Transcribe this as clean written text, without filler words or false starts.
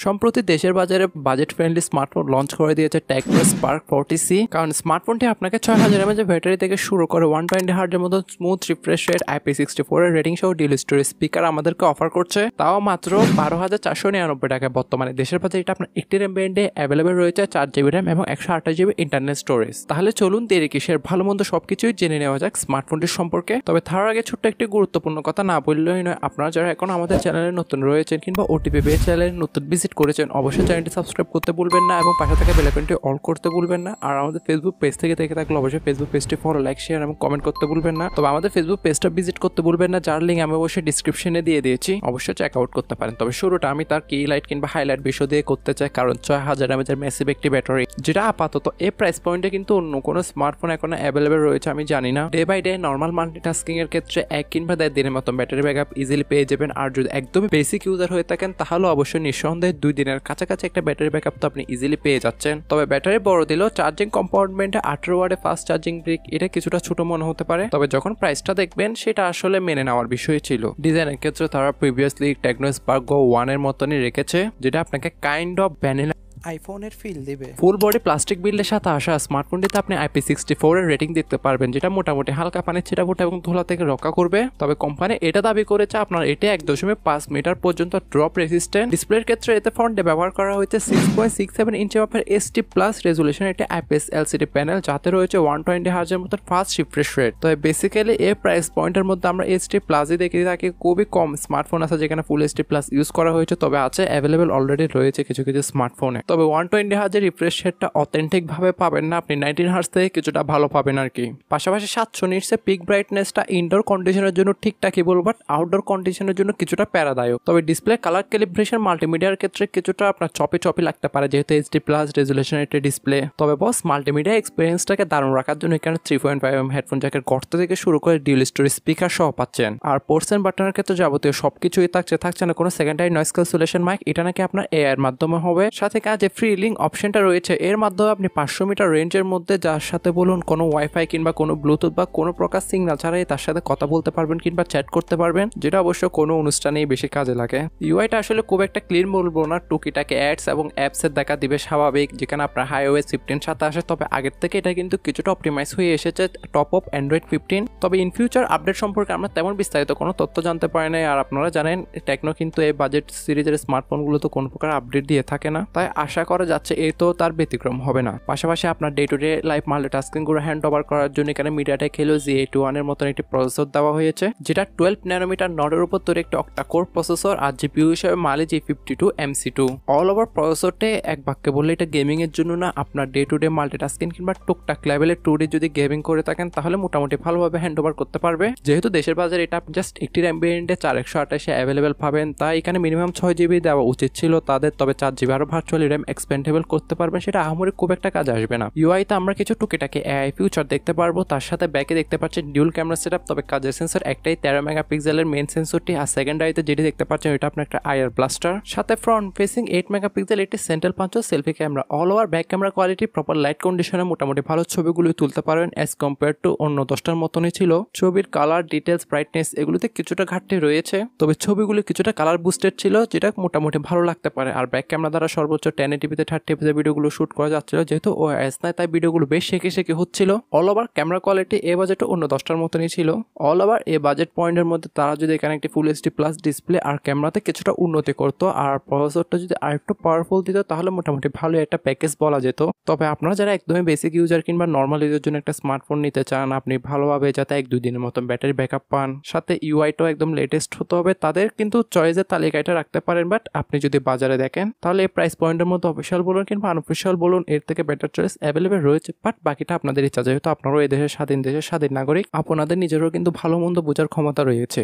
সম্প্রতি দেশের বাজারে বাজেট ফ্রেন্ডলি স্মার্টফোন লঞ্চ করে দিয়েছে টেকনো স্পার্ক 40C। কারণ স্মার্টফোনটি আপনাকে 6000 mAh ব্যাটারি থেকে শুরু করে 120 হার্জের মতো স্মুথ রিফ্রেশ রেট, IP64 এর রেটিং সহ ডিউল স্টোরেজ স্পিকার আমাদেরকে অফার করছে, তাও মাত্র 12,499 টাকায়। বর্তমানে দেশের বাজারে এটা আপনার 80 RAM ভ্যারিয়েন্টে অ্যাভেলেবল রয়েছে, 4GB RAM এবং 128GB ইন্টারনাল স্টোরেজ। তাহলে চলুন দেরি কিসের, ভালো মন্দ সবকিছুই জেনে নেওয়া যাক স্মার্টফোনটির সম্পর্কে। তবে তার আগে ছোট্ট একটি গুরুত্বপূর্ণ কথা না বললেই নয়, আপনারা যারা এখন আমাদের চ্যানেলে নতুন রয়েছেন কিংবা ওটিপি বেস চ্যানেলে নতুন ভিজিট করেছেন, অবশ্যই চ্যানেলটি সাবস্ক্রাইব করতে ভুলবেন না এবং পাশে থাকা বেল আইকনটি অল করতে ভুলবেন না। আর আমাদের ফেসবুক পেজ থেকে দেখে থাকলে অবশ্যই ফেসবুক পেজটি ফলো, লাইক, শেয়ার এবং কমেন্ট করতে ভুলবেন না। তবে আমাদের ফেসবুক পেজটা ভিজিট করতে ভুলবেন না, যার লিঙ্ক আমি অবশ্যই ডিসক্রিপশনে দিয়ে দিয়েছি, অবশ্যই চেক আউট করতে পারেন। তবে শুরুটা আমি তার কি লাইট কিংবা হাইলাইট বিষয় দিয়ে করতে চাই, কারণ 6000 mAh ম্যাসিভ একটি ব্যাটারি, যেটা আপাতত এই প্রাইস পয়েন্টে কিন্তু অন্য কোনো স্মার্টফোন এখন অ্যাভেলেবেল রয়েছে আমি জানি না। Day by day normal multitasking এর ক্ষেত্রে 1 কিংবা 1.5 দিনের মতো ব্যাটারি ব্যাকআপ ইজিলি পেয়ে যাবেন। আর যদি একদমই বেসিক ইউজার হয়ে থাকেন তাহলে অবশ্যই নিঃসন্দেহে 2 দিনের কাছাকাছি একটা ব্যাটারি ব্যাকআপ তো আপনি ইজিলি পেয়ে যাচ্ছেন। তবে ব্যাটারি বড় দিলেও চার্জিং কম্পার্টমেন্টে 18 ওয়াটের ফাস্ট চার্জিং ব্রিক, এটা কিছুটা ছোট মনে হতে পারে। তবে যখন প্রাইসটা দেখবেন সেটা আসলে মেনে নেওয়ার বিষয় ছিল। ডিজাইনের ক্ষেত্রে তারা প্রিভিয়াসলি টেকনো স্পার্ক গো 1 এর মতনই রেখেছে, যেটা আপনাকে কাইন্ড অফ ভ্যানিলা আইফোনের ফিল দিবে। ফুল বডি প্লাস্টিক বিল্ডের সাথে আসা স্মার্টফোনটিতে আপনি IP64 এর রেটিং দেখতে পারবেন, যেটা মোটামুটি হালকা পানির ছিটাফোটা এবং ধুলা থেকে রক্ষা করবে। তবে কোম্পানি এটা দাবি করেছে আপনার এটি 1.5 মিটার পর্যন্ত ড্রপ রেসিস্ট্যান্ট। ডিসপ্লের ক্ষেত্রে এতে ফ্রন্টে ব্যবহার করা হয়েছে 6.67 ইঞ্চি মাপের HD প্লাস রেজুলেশন একটি IPS LCD প্যানেল, যাতে রয়েছে 120 হার্জের মতো ফাস্ট রিফ্রেশ রেট। তবে বেসিক্যালি এই প্রাইস পয়েন্টের মধ্যে আমরা HD প্লাসই দেখে থাকি, খুবই কম স্মার্টফোন আছে যেখানে ফুল HD প্লাস ইউজ করা হয়েছে। তবে আছে অ্যাভেলেবেল অলরেডি রয়েছে কিছু কিছু স্মার্টফোনে। তবে 120 হার্জের রিফ্রেশ রেটটা অথেন্টিক ভাবে পাবেন না, আপনি 19 হার্জ থেকে কিছুটা ভালো পাবেন আর কি। পাশাপাশি 700 নিটসে পিক ব্রাইটনেসটা ইনডোর কন্ডিশনের জন্য ঠিকঠাকই বলবো, বাট আউটডোর কন্ডিশনের জন্য কিছুটা প্যারাদায়ক। তবে ডিসপ্লে কালার ক্যালিব্রেশন মাল্টিমিডিয়ার ক্ষেত্রে কিছুটা আপনার চপি লাগতে পারে, যেহেতু HD প্লাস রেজুলেশন একটি ডিসপ্লে। তবে বস মাল্টিমিডিয়া এক্সপিরিয়েন্সটাকে দারুণ রাখার জন্য এখানে 3.5mm হেডফোন জ্যাকের গর্ত থেকে শুরু করে ডিউল স্টোরেজ স্পিকার সহ পাচ্ছেন। আর পোর্টস এন্ড বাটনের ক্ষেত্রে যাবতীয় সবকিছুই থাকছে না কোনো সেকেন্ডারি নয়েজ ক্যান্সেলেশন মাইক, এটা নাকি আপনার AI এর মাধ্যমে হবে। সাথে কাজে ফ্রি লিঙ্ক অপশনটা রয়েছে, এর মাধ্যমে আপনি 500 মিটার রেঞ্জের মধ্যে যার সাথে বলুন কোনো ওয়াইফাই কিংবা কোনো ব্লুটুথ বা কোনো প্রকার সিগন্যাল ছাড়াই তার সাথে কথা বলতে পারবেন কিংবা চ্যাট করতে পারবেন, যেটা অবশ্য কোনো অনুষ্ঠানেই বেশি কাজে লাগে। ইউআইটা আসলে খুব একটা ক্লিন বলবো না, টুকিটাকে অ্যাডস এবং অ্যাপসের দেখা দিবে স্বাভাবিক, যেখানে আপনার iOS 15 সাথে আসে। তবে আগের থেকে এটা কিন্তু কিছুটা অপটিমাইজ হয়ে এসেছে টপ অফ অ্যান্ড্রয়েড 15। তবে ইন ফিউচার আপডেট সম্পর্কে আমরা তেমন বিস্তারিত কোনো তথ্য জানতে পারি নাই। আর আপনারা জানেন টেকনো কিন্তু এই বাজেট সিরিজের স্মার্টফোনগুলো তো কোনো প্রকার আপডেট দিয়ে থাকে না, তাই আশা করা যাচ্ছে এই তো তার ব্যতিক্রম হবে না। পাশাপাশি আপনার day to day life multitasking গুলো হ্যান্ড ওভার করার জন্য এখানে মিডিয়াটেক Helio Z81 এর মতন একটি প্রসেসর দেওয়া হয়েছে, যেটা 12 ন্যানোমিটার নডের উপর তৈরি একটি অক্টা কোর প্রসেসর। আর জিপিইউ হিসেবে Mali G52 MC2। All over প্রসেসরটি এক বাক্যে বললে এটা গেমিং এর জন্য না, আপনার ডে টু ডে মাল্টিটাস্কিং কিংবা টুকটাক লেভেলে 2D যদি গেমিং করে থাকেন তাহলে মোটামুটি ভালোভাবে হ্যান্ড ওভার করতে পারবে। যেহেতু দেশের বাজারে এটা জাস্ট একটি র্যাম ভেরিয়েন্টে 4128 অ্যাভেলেবেল পাবেন, তাই এখানে মিনিমাম 6GB দেওয়া উচিত ছিল তাদের। তবে 4GB আরো ভার্চুয়ালি র্যাম এক্সপেন্ডেবল করতে পারবেন, সেটা আহামরি খুব একটা কাজে আসবে না। ইউআইতে আমরা কিছু টুকিটাকে AI ফিউচার দেখতে পারবো, তার সাথে ব্যাকে দেখতে পাচ্ছেন ডিউল ক্যামেরা সেটআপ। তবে কাজের সেন্সর একটাই 13 মেগাপিক্সেলের মেইন সেন্সরটি, আর সেকেন্ডারিতে যেটি দেখতে পাচ্ছেন এটা আপনার একটা IR ব্লাস্টার, সাথে ফ্রন্ট ফেসিং 8 মেগাপিক্সেল একটি central punch selfie camera. All over back camera quality proper light কন্ডিশনে মোটামুটি ভালো ছবিগুলো তুলতে পারেন অ্যাজ কম্পেয়ার টু অন্য 10টার মতনই ছিল। ছবির কালার ডিটেলস ব্রাইটনেস এগুলোতে কিছুটা ঘাটতি রয়েছে, তবে ছবিগুলো কিছুটা কালার বুস্টেড ছিল, যেটা মোটামুটি ভালো লাগতে পারে। আর ব্যাক ক্যামেরা দ্বারা সর্বোচ্চ 1080p 30fps ভিডিওগুলো শুট করা যাচ্ছিল, যেহেতু OS নাই তাই ভিডিওগুলো বেশ শেখে হচ্ছিল। অল ওভার ক্যামেরা কোয়ালিটি এ বাজেটে অন্য 10টার মতনই ছিল। অল ওভার এ বাজেট পয়েন্টের মধ্যে তারা যদি এখানে একটি ফুল HD প্লাস ডিসপ্লে আর ক্যামেরাতে কিছুটা উন্নতি করতো আর প্রসেসরটা যদি আরেকটু পাওয়ারফুল দিত তাহলে মোটামুটি ভালো একটা প্যাকেজ বলা যেত। তবে আপনারা যারা একদমই বেসিক ইউজার কিংবা নর্মাল ইউজার জন্য একটা স্মার্টফোন নিতে চান, আপনি ভালোভাবে যাতে 1-2 দিনের মতো ব্যাটারি ব্যাকআপ পান, সাথে ইউআইটাও একদম লেটেস্ট হতে হবে, তাদের কিন্তু চয়েসের তালিকাটা রাখতে পারেন। বাট আপনি যদি বাজারে দেখেন তাহলে এই প্রাইস পয়েন্টের মধ্যে অফিসিয়াল বলুন কিংবা আনঅফিসিয়াল বলুন, এর থেকে বেটার চয়েস অ্যাভেলেবেল রয়েছে। বাট বাকিটা আপনাদের ইচ্ছা, যেহেতু আপনারাও এই দেশের স্বাধীন নাগরিক, আপনাদের নিজেরও কিন্তু ভালো মন্দ বোঝার ক্ষমতা রয়েছে।